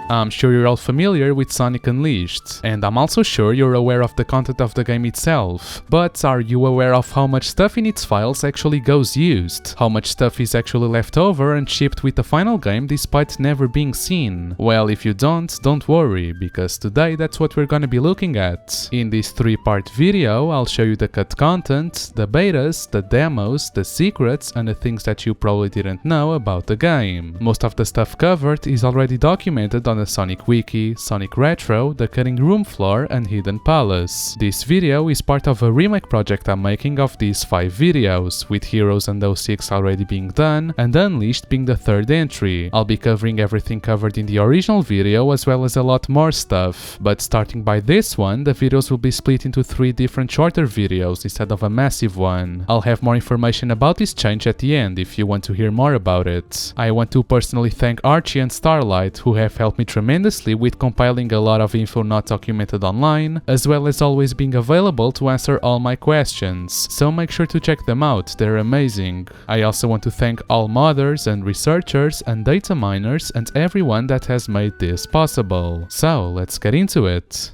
I'm sure you're all familiar with Sonic Unleashed, and I'm also sure you're aware of the content of the game itself, but are you aware of how much stuff in its files actually goes used? How much stuff is actually left over and shipped with the final game despite never being seen? Well, if you don't worry, because today that's what we're gonna be looking at. In this 3-part video, I'll show you the cut content, the betas, the demos, the secrets, and the things that you probably didn't know about the game. Most of the stuff covered is already documented on the Sonic Wiki, Sonic Retro, the Cutting Room Floor, and Hidden Palace. This video is part of a remake project I'm making of these 5 videos, with Heroes and 06 already being done, and Unleashed being the 3rd entry. I'll be covering everything covered in the original video as well as a lot more stuff, but starting by this one, the videos will be split into 3 different shorter videos instead of a massive one. I'll have more information about this change at the end if you want to hear more about it. I want to personally thank Archie and Starlight, who have helped me tremendously with compiling a lot of info not documented online, as well as always being available to answer all my questions, so make sure to check them out, they're amazing. I also want to thank all modders and researchers and data miners and everyone that has made this possible. So let's get into it.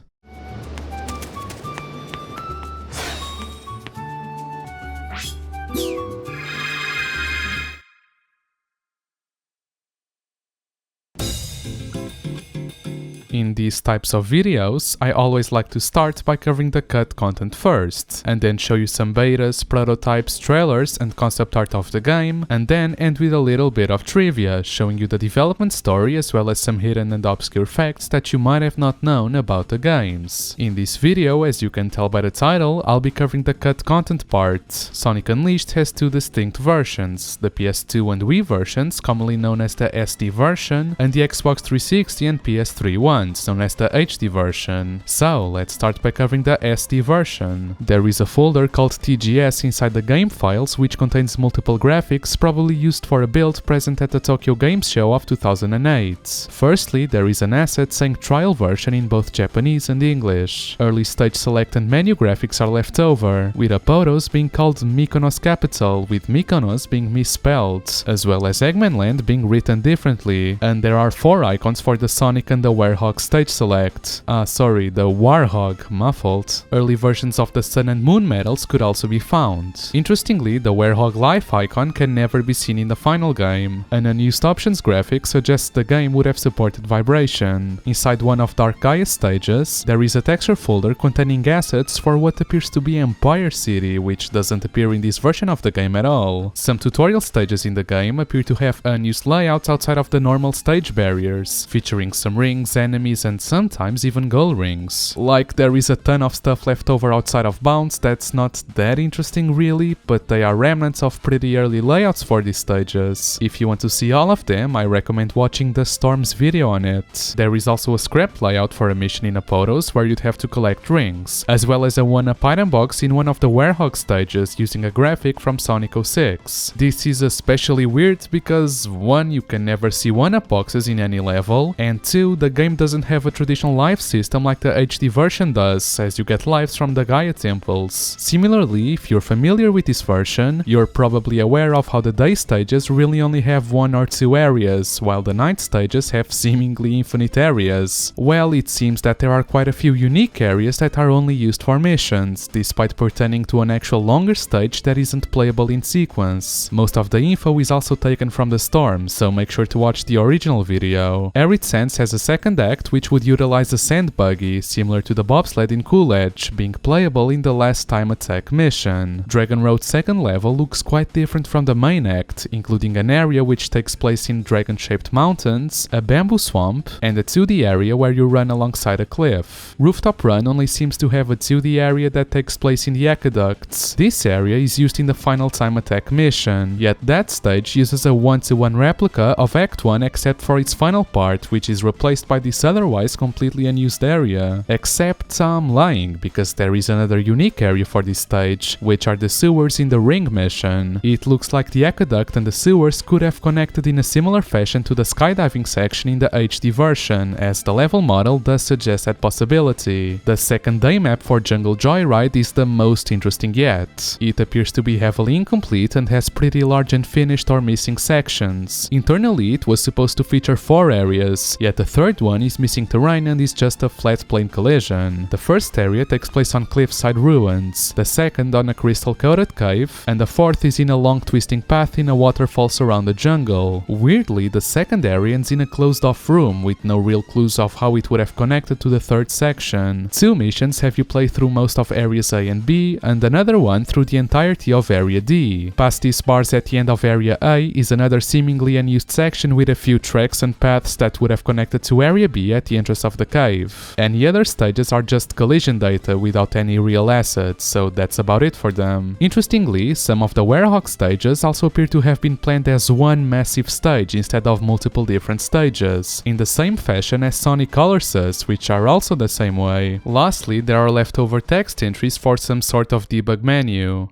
In these types of videos, I always like to start by covering the cut content first, and then show you some betas, prototypes, trailers, and concept art of the game, and then end with a little bit of trivia, showing you the development story as well as some hidden and obscure facts that you might have not known about the games. In this video, as you can tell by the title, I'll be covering the cut content part. Sonic Unleashed has 2 distinct versions, the PS2 and Wii versions, commonly known as the SD version, and the Xbox 360 and PS3 one, known as the HD version. So let's start by covering the SD version. There is a folder called TGS inside the game files which contains multiple graphics probably used for a build present at the Tokyo Game Show of 2008. Firstly, there is an asset saying trial version in both Japanese and English. Early stage select and menu graphics are left over, with Apotos being called Mykonos Capital, with Mykonos being misspelled, as well as Eggman Land being written differently, and there are 4 icons for the Sonic and the Werehog stage select. The Warhog, my fault. Early versions of the Sun and Moon medals could also be found. Interestingly, the Werehog life icon can never be seen in the final game. An unused options graphic suggests the game would have supported vibration. Inside one of Dark Gaia stages, there is a texture folder containing assets for what appears to be Empire City, which doesn't appear in this version of the game at all. Some tutorial stages in the game appear to have unused layouts outside of the normal stage barriers, featuring some rings, enemies, and sometimes even goal rings. Like, there is a ton of stuff left over outside of bounds that's not that interesting really, but they are remnants of pretty early layouts for these stages. If you want to see all of them, I recommend watching the Storms video on it. There is also a scrap layout for a mission in Apotos where you'd have to collect rings, as well as a 1-up item box in one of the Werehog stages using a graphic from Sonic 06. This is especially weird because 1, you can never see 1-up boxes in any level, and 2, the game doesn't have a traditional life system like the HD version does, as you get lives from the Gaia temples. Similarly, if you're familiar with this version, you're probably aware of how the day stages really only have 1 or 2 areas, while the night stages have seemingly infinite areas. Well, it seems that there are quite a few unique areas that are only used for missions, despite pertaining to an actual longer stage that isn't playable in sequence. Most of the info is also taken from the Storm, so make sure to watch the original video. Arid Sands has a second act which would utilize a sand buggy, similar to the bobsled in Cool Edge, being playable in the Last Time Attack mission. Dragon Road's second level looks quite different from the main act, including an area which takes place in dragon-shaped mountains, a bamboo swamp, and a 2D area where you run alongside a cliff. Rooftop Run only seems to have a 2D area that takes place in the aqueducts. This area is used in the Final Time Attack mission, yet that stage uses a 1-to-1 replica of Act 1 except for its final part, which is replaced by this otherwise completely unused area. Except I'm lying, because there is another unique area for this stage, which are the sewers in the ring mission. It looks like the aqueduct and the sewers could have connected in a similar fashion to the skydiving section in the HD version, as the level model does suggest that possibility. The second day map for Jungle Joyride is the most interesting yet. It appears to be heavily incomplete and has pretty large unfinished or missing sections. Internally it was supposed to feature 4 areas, yet the third one is missing terrain and is just a flat plain collision. The first area takes place on cliffside ruins, the second on a crystal-coated cave, and the fourth is in a long twisting path in a waterfall around the jungle. Weirdly, the second area ends in a closed-off room with no real clues of how it would have connected to the third section. 2 missions have you play through most of areas A and B, and another one through the entirety of area D. Past these bars at the end of area A is another seemingly unused section with a few tracks and paths that would have connected to area B at the entrance of the cave. Any other stages are just collision data without any real assets, so that's about it for them. Interestingly, some of the Werehog stages also appear to have been planned as one massive stage instead of multiple different stages, in the same fashion as Sonic Colossus, which are also the same way. Lastly, there are leftover text entries for some sort of debug menu.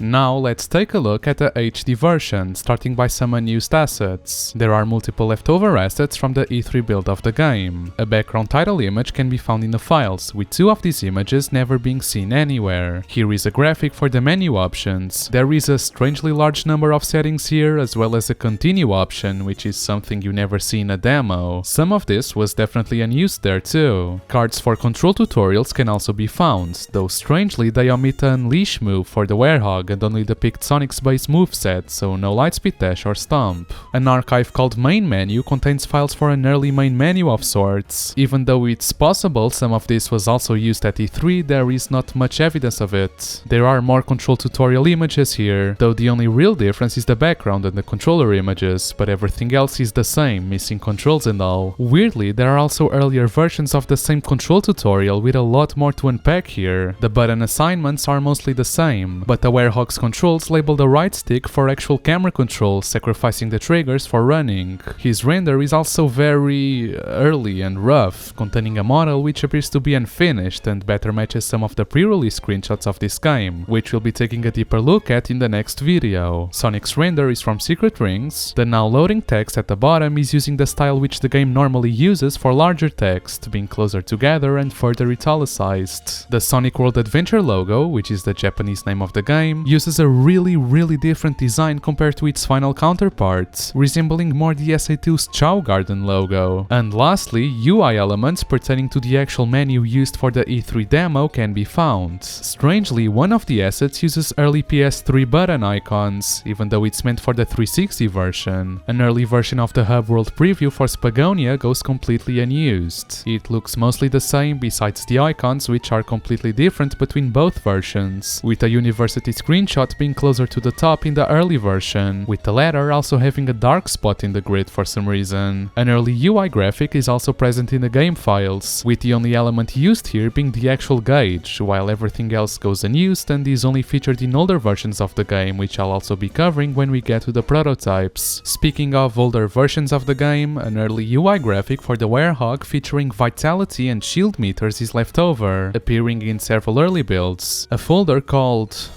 Now let's take a look at the HD version, starting by some unused assets. There are multiple leftover assets from the E3 build of the game. A background title image can be found in the files, with 2 of these images never being seen anywhere. Here is a graphic for the menu options. There is a strangely large number of settings here, as well as a continue option, which is something you never see in a demo. Some of this was definitely unused there too. Cards for control tutorials can also be found, though strangely they omit the Unleash move for the Werehog and only depict Sonic's base moveset, so no lightspeed dash or stomp. An archive called main menu contains files for an early main menu of sorts. Even though it's possible some of this was also used at E3, there is not much evidence of it. There are more control tutorial images here, though the only real difference is the background and the controller images, but everything else is the same, missing controls and all. Weirdly, there are also earlier versions of the same control tutorial with a lot more to unpack here. The button assignments are mostly the same, but the Werehog's controls label the right stick for actual camera control, sacrificing the triggers for running. His render is also very early and rough, containing a model which appears to be unfinished and better matches some of the pre-release screenshots of this game, which we'll be taking a deeper look at in the next video. Sonic's render is from Secret Rings. The now loading text at the bottom is using the style which the game normally uses for larger text, being closer together and further italicized. The Sonic World Adventure logo, which is the Japanese name of the game, uses a really different design compared to its final counterpart, resembling more the SA2's Chow Garden logo. And lastly, UI elements pertaining to the actual menu used for the E3 demo can be found. Strangely, one of the assets uses early PS3 button icons, even though it's meant for the 360 version. An early version of the hub world preview for Spagonia goes completely unused. It looks mostly the same besides the icons, which are completely different between both versions, with a university screenshot being closer to the top in the early version, with the latter also having a dark spot in the grid for some reason. An early UI graphic is also present in the game files, with the only element used here being the actual gauge, while everything else goes unused and is only featured in older versions of the game, which I'll also be covering when we get to the prototypes. Speaking of older versions of the game, an early UI graphic for the Werehog featuring vitality and shield meters is left over, appearing in several early builds. A folder called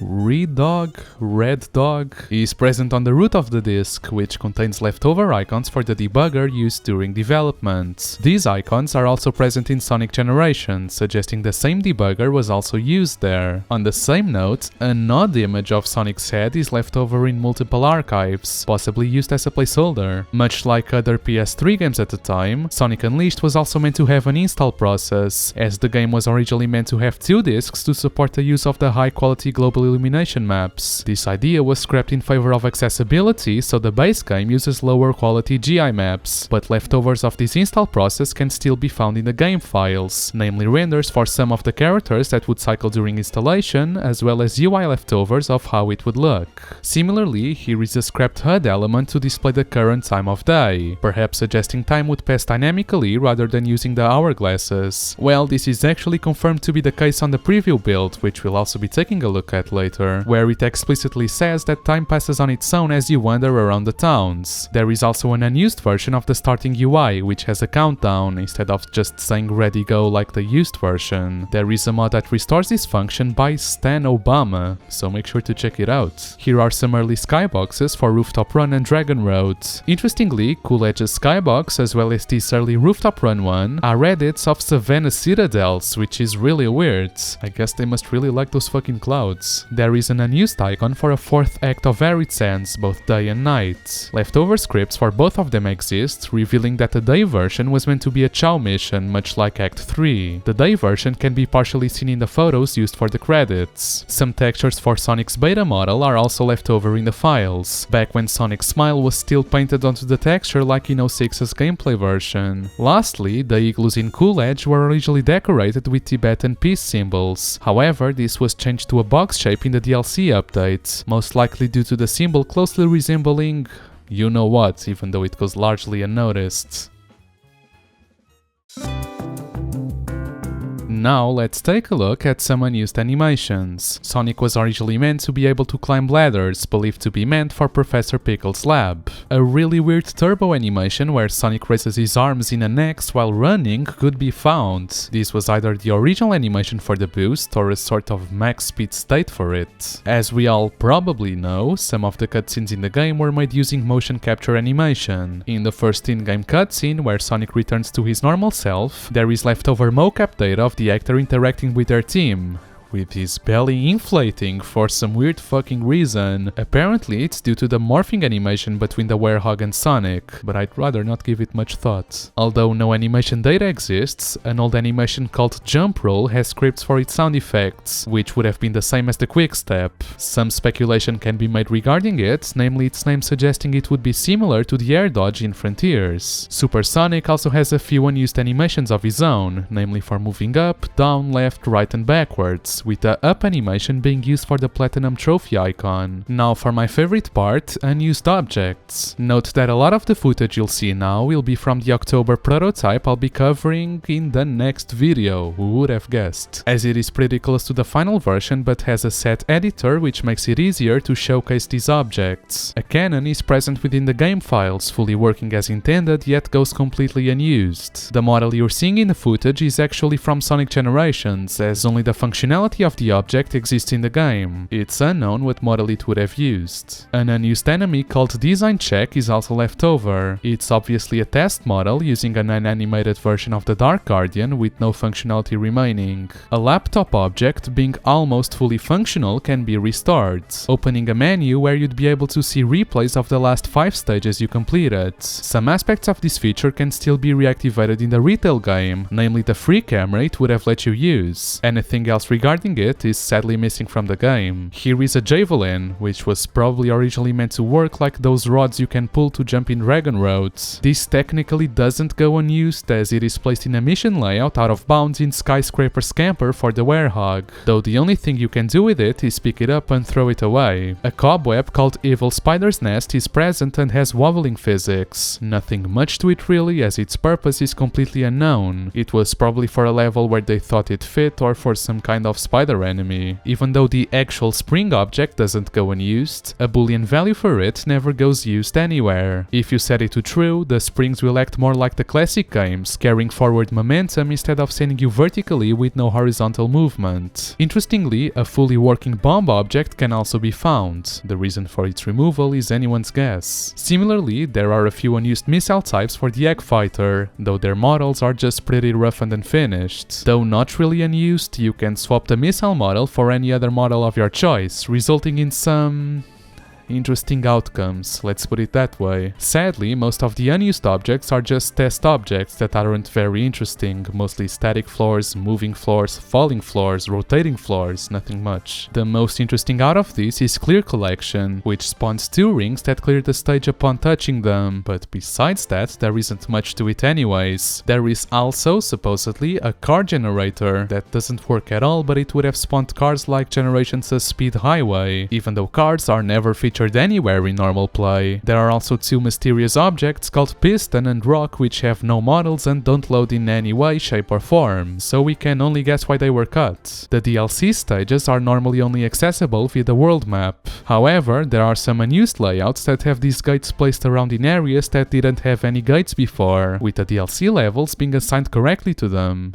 Red Dog is present on the root of the disk, which contains leftover icons for the debugger used during development. These icons are also present in Sonic Generations, suggesting the same debugger was also used there. On the same note, an odd image of Sonic's head is left over in multiple archives, possibly used as a placeholder. Much like other PS3 games at the time, Sonic Unleashed was also meant to have an install process, as the game was originally meant to have 2 disks to support the use of the high-quality global illumination maps. This idea was scrapped in favor of accessibility, so the base game uses lower quality GI maps, but leftovers of this install process can still be found in the game files, namely renders for some of the characters that would cycle during installation, as well as UI leftovers of how it would look. Similarly, here is a scrapped HUD element to display the current time of day, perhaps suggesting time would pass dynamically rather than using the hourglasses. Well, this is actually confirmed to be the case on the preview build, which we'll also be taking a look at later. Calculator, where it explicitly says that time passes on its own as you wander around the towns. There is also an unused version of the starting UI, which has a countdown, instead of just saying ready go like the used version. There is a mod that restores this function by Stan Obama, so make sure to check it out. Here are some early skyboxes for Rooftop Run and Dragon Road. Interestingly, Cool Edge's skybox, as well as this early Rooftop Run one, are edits of Savannah Citadels, which is really weird. I guess they must really like those fucking clouds. There is an unused icon for a fourth act of Arid Sands, both day and night. Leftover scripts for both of them exist, revealing that the day version was meant to be a Chow mission, much like Act 3. The day version can be partially seen in the photos used for the credits. Some textures for Sonic's beta model are also left over in the files, back when Sonic's smile was still painted onto the texture like in 06's gameplay version. Lastly, the igloos in Cool Edge were originally decorated with Tibetan peace symbols. However, this was changed to a box shape in the DLC update, most likely due to the symbol closely resembling you know what, even though it goes largely unnoticed. Now let's take a look at some unused animations. Sonic was originally meant to be able to climb ladders, believed to be meant for Professor Pickle's lab. A really weird turbo animation where Sonic raises his arms in an X while running could be found. This was either the original animation for the boost or a sort of max speed state for it. As we all probably know, some of the cutscenes in the game were made using motion capture animation. In the first in-game cutscene, where Sonic returns to his normal self, there is leftover mocap data of the actor interacting with their team, with his belly inflating for some weird fucking reason. Apparently it's due to the morphing animation between the Werehog and Sonic, but I'd rather not give it much thought. Although no animation data exists, an old animation called Jump Roll has scripts for its sound effects, which would have been the same as the Quick Step. Some speculation can be made regarding it, namely its name suggesting it would be similar to the air dodge in Frontiers. Super Sonic also has a few unused animations of his own, namely for moving up, down, left, right and backwards, with the up animation being used for the Platinum Trophy icon. Now for my favorite part, Unused Objects. Note that a lot of the footage you'll see now will be from the October prototype I'll be covering in the next video, who would have guessed? As it is pretty close to the final version but has a set editor which makes it easier to showcase these objects. A cannon is present within the game files, fully working as intended yet goes completely unused. The model you're seeing in the footage is actually from Sonic Generations, as only the functionality of the object exists in the game. It's unknown what model it would have used. An unused enemy called Design Check is also left over. It's obviously a test model using an unanimated version of the Dark Guardian with no functionality remaining. A laptop object being almost fully functional can be restored, opening a menu where you'd be able to see replays of the last 5 stages you completed. Some aspects of this feature can still be reactivated in the retail game, namely the free camera it would have let you use. Anything else regarding it is sadly missing from the game. Here is a javelin, which was probably originally meant to work like those rods you can pull to jump in Dragon Road. This technically doesn't go unused, as it is placed in a mission layout out of bounds in Skyscraper Scamper for the Werehog, though the only thing you can do with it is pick it up and throw it away. A cobweb called Evil Spider's Nest is present and has wobbling physics. Nothing much to it really, as its purpose is completely unknown. It was probably for a level where they thought it fit, or for some kind of spider enemy. Even though the actual spring object doesn't go unused, a boolean value for it never goes used anywhere. If you set it to true, the springs will act more like the classic games, carrying forward momentum instead of sending you vertically with no horizontal movement. Interestingly, a fully working bomb object can also be found. The reason for its removal is anyone's guess. Similarly, there are a few unused missile types for the Egg Fighter, though their models are just pretty rough and unfinished. Though not really unused, you can swap the missile model for any other model of your choice, resulting in some interesting outcomes, let's put it that way. Sadly, most of the unused objects are just test objects that aren't very interesting, mostly static floors, moving floors, falling floors, rotating floors, nothing much. The most interesting out of these is Clear Collection, which spawns 2 rings that clear the stage upon touching them, but besides that, there isn't much to it anyways. There is also, supposedly, a car generator that doesn't work at all, but it would have spawned cars like Generations' Speed Highway, even though cars are never featured featured anywhere in normal play. There are also two mysterious objects called Piston and Rock which have no models and don't load in any way, shape or form, so we can only guess why they were cut. The DLC stages are normally only accessible via the world map. However, there are some unused layouts that have these gates placed around in areas that didn't have any gates before, with the DLC levels being assigned correctly to them.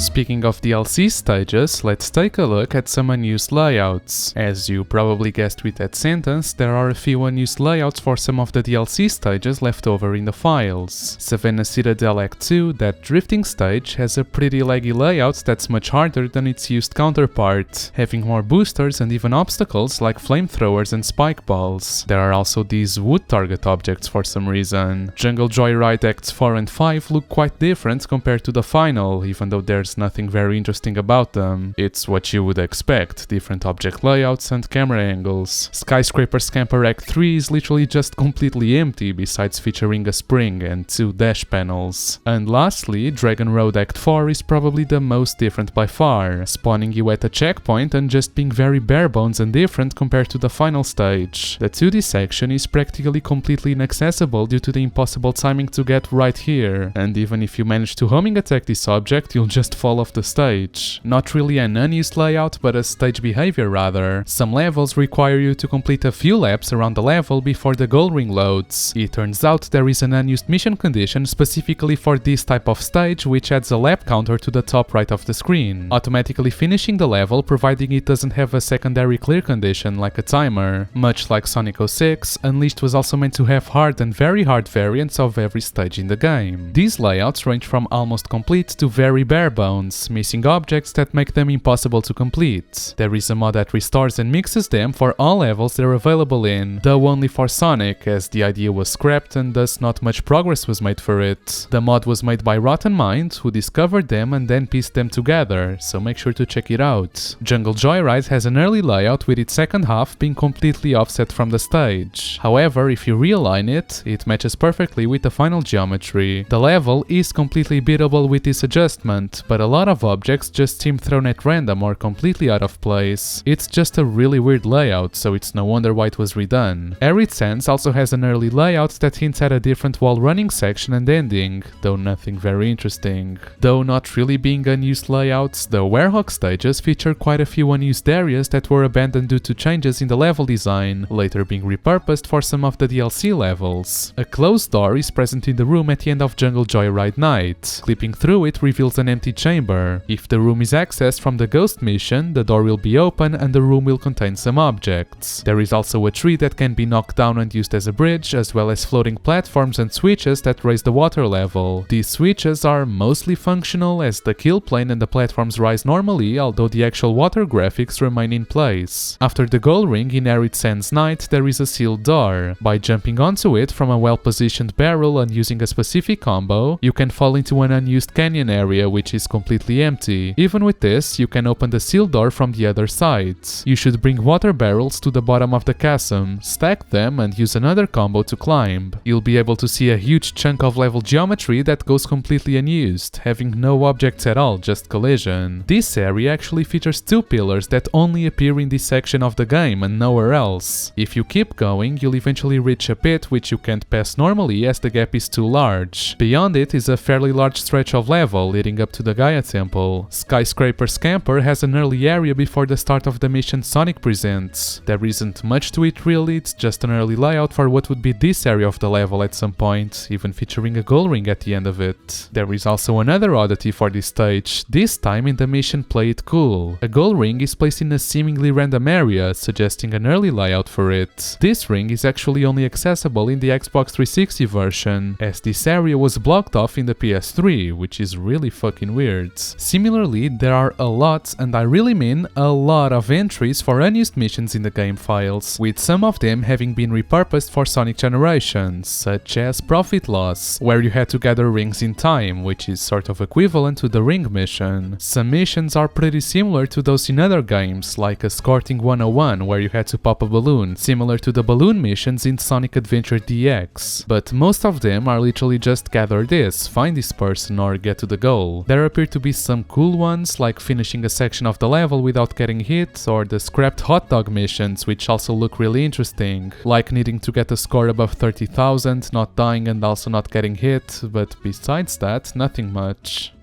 Speaking of DLC stages, let's take a look at some unused layouts. As you probably guessed with that sentence, there are a few unused layouts for some of the DLC stages left over in the files. Savannah Citadel Act 2, that drifting stage, has a pretty laggy layout that's much harder than its used counterpart, having more boosters and even obstacles like flamethrowers and spike balls. There are also these wood target objects for some reason. Jungle Joyride Acts 4 and 5 look quite different compared to the final, even though there's nothing very interesting about them. It's what you would expect, different object layouts and camera angles. Skyscraper Scamper Act 3 is literally just completely empty, besides featuring a spring and two dash panels. And lastly, Dragon Road Act 4 is probably the most different by far, spawning you at a checkpoint and just being very bare bones and different compared to the final stage. The 2D section is practically completely inaccessible due to the impossible timing to get right here, and even if you manage to homing attack this object, you'll just fall off the stage. Not really an unused layout, but a stage behavior rather. Some levels require you to complete a few laps around the level before the goal ring loads. It turns out there is an unused mission condition specifically for this type of stage, which adds a lap counter to the top right of the screen, automatically finishing the level providing it doesn't have a secondary clear condition like a timer. Much like Sonic 06, Unleashed was also meant to have hard and very hard variants of every stage in the game. These layouts range from almost complete to very bare bones, missing objects that make them impossible to complete. There is a mod that restores and mixes them for all levels they're available in, though only for Sonic, as the idea was scrapped and thus not much progress was made for it. The mod was made by Rotten Mind, who discovered them and then pieced them together, so make sure to check it out. Jungle Joyride has an early layout with its second half being completely offset from the stage. However, if you realign it, it matches perfectly with the final geometry. The level is completely beatable with this adjustment, but a lot of objects just seem thrown at random or completely out of place. It's just a really weird layout, so it's no wonder why it was redone. Arid Sands also has an early layout that hints at a different wall running section and ending, though nothing very interesting. Though not really being unused layouts, the Werehog stages feature quite a few unused areas that were abandoned due to changes in the level design, later being repurposed for some of the DLC levels. A closed door is present in the room at the end of Jungle Joyride Night. Clipping through it reveals an empty chamber. If the room is accessed from the ghost mission, the door will be open and the room will contain some objects. There is also a tree that can be knocked down and used as a bridge, as well as floating platforms and switches that raise the water level. These switches are mostly functional as the kill plane and the platforms rise normally, although the actual water graphics remain in place. After the goal ring in Arid Sands Night, there is a sealed door. By jumping onto it from a well-positioned barrel and using a specific combo, you can fall into an unused canyon area which is completely empty. Even with this, you can open the sealed door from the other side. You should bring water barrels to the bottom of the chasm, stack them and use another combo to climb. You'll be able to see a huge chunk of level geometry that goes completely unused, having no objects at all, just collision. This area actually features two pillars that only appear in this section of the game and nowhere else. If you keep going, you'll eventually reach a pit which you can't pass normally as the gap is too large. Beyond it is a fairly large stretch of level leading up to the Gaia Temple. Skyscraper Scamper has an early area before the start of the mission Sonic presents. There isn't much to it really, it's just an early layout for what would be this area of the level at some point, even featuring a goal ring at the end of it. There is also another oddity for this stage, this time in the mission Play It Cool. A goal ring is placed in a seemingly random area, suggesting an early layout for it. This ring is actually only accessible in the Xbox 360 version, as this area was blocked off in the PS3, which is really fucking weird. Similarly, there are a lot, and I really mean a lot of entries for unused missions in the game files, with some of them having been repurposed for Sonic Generations, such as Profit Loss, where you had to gather rings in time, which is sort of equivalent to the ring mission. Some missions are pretty similar to those in other games, like Escorting 101, where you had to pop a balloon, similar to the balloon missions in Sonic Adventure DX. But most of them are literally just gather this, find this person or get to the goal. There appears appear to be some cool ones, like finishing a section of the level without getting hit, or the scrapped hot dog missions, which also look really interesting, like needing to get a score above 30,000, not dying and also not getting hit, but besides that, nothing much.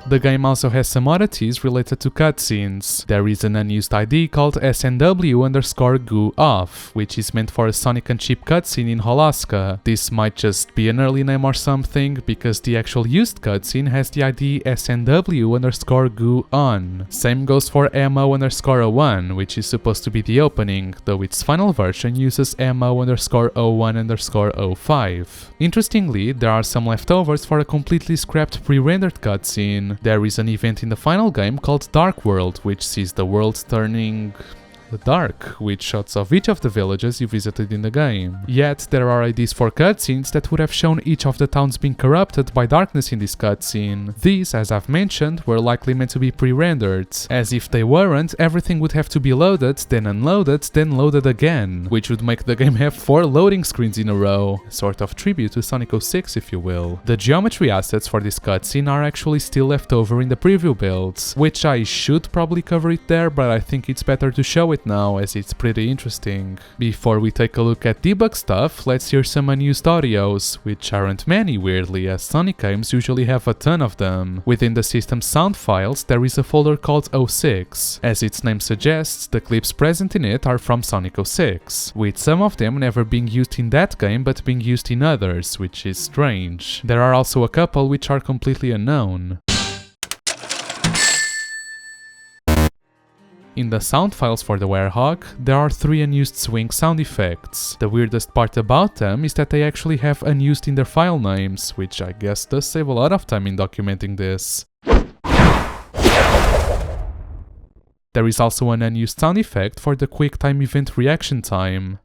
The game also has some oddities related to cutscenes. There is an unused ID called SNW_GUOFF, which is meant for a Sonic and Chip cutscene in Alaska. This might just be an early name or something, because the actual used cutscene has the ID SNW_GUON. Same goes for MO_01, which is supposed to be the opening, though its final version uses MO_01_05. Interestingly, there are some leftovers for a completely scrapped pre-rendered cutscene. There is an event in the final game called Dark World, which sees the world turning dark, with shots of each of the villages you visited in the game. Yet there are IDs for cutscenes that would have shown each of the towns being corrupted by darkness in this cutscene. These, as I've mentioned, were likely meant to be pre-rendered, as if they weren't, everything would have to be loaded, then unloaded, then loaded again, which would make the game have 4 loading screens in a row, a sort of tribute to Sonic 06 if you will. The geometry assets for this cutscene are actually still left over in the preview builds, which I should probably cover it there, but I think it's better to show it now, as it's pretty interesting. Before we take a look at Debug Stuff, let's hear some Unused Audios, which aren't many weirdly, as Sonic games usually have a ton of them. Within the system's sound files, there is a folder called 06. As its name suggests, the clips present in it are from Sonic 06, with some of them never being used in that game but being used in others, which is strange. There are also a couple which are completely unknown. In the sound files for the Werehog, there are 3 unused swing sound effects. The weirdest part about them is that they actually have unused in their file names, which I guess does save a lot of time in documenting this. There is also an unused sound effect for the QuickTime event reaction time.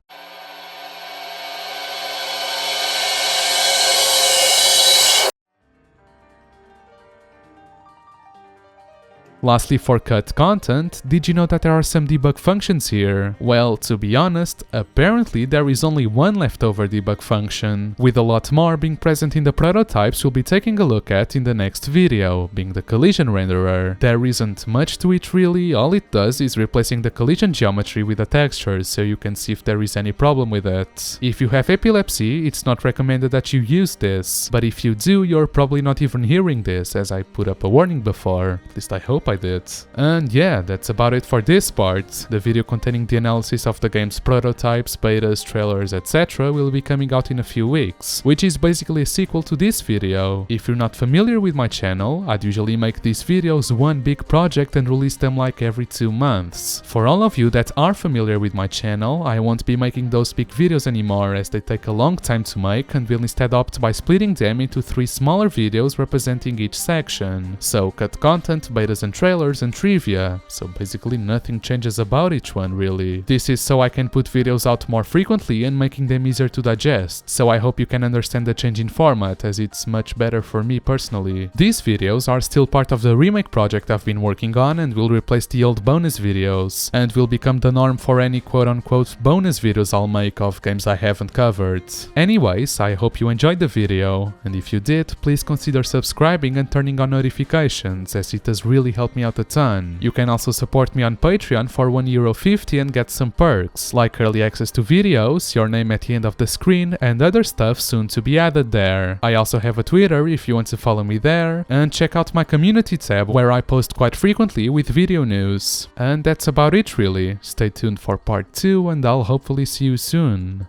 Lastly, for cut content, did you know that there are some debug functions here? Well, to be honest, apparently there is only one leftover debug function, with a lot more being present in the prototypes we'll be taking a look at in the next video, being the collision renderer. There isn't much to it really, all it does is replacing the collision geometry with the textures, so you can see if there is any problem with it. If you have epilepsy, it's not recommended that you use this, but if you do, you're probably not even hearing this, as I put up a warning before. At least I hope I did. And yeah, that's about it for this part. The video containing the analysis of the game's prototypes, betas, trailers, etc. will be coming out in a few weeks, which is basically a sequel to this video. If you're not familiar with my channel, I'd usually make these videos one big project and release them like every 2 months. For all of you that are familiar with my channel, I won't be making those big videos anymore, as they take a long time to make, and will instead opt by splitting them into 3 smaller videos representing each section. So cut content, betas and trailers, and trivia, so basically nothing changes about each one really. This is so I can put videos out more frequently and making them easier to digest, so I hope you can understand the change in format, as it's much better for me personally. These videos are still part of the remake project I've been working on and will replace the old bonus videos, and will become the norm for any quote-unquote bonus videos I'll make of games I haven't covered. Anyways, I hope you enjoyed the video, and if you did, please consider subscribing and turning on notifications, as it does really help me out a ton. You can also support me on Patreon for €1.50 and get some perks, like early access to videos, your name at the end of the screen, and other stuff soon to be added there. I also have a Twitter if you want to follow me there, and check out my community tab where I post quite frequently with video news. And that's about it really. Stay tuned for part 2 and I'll hopefully see you soon.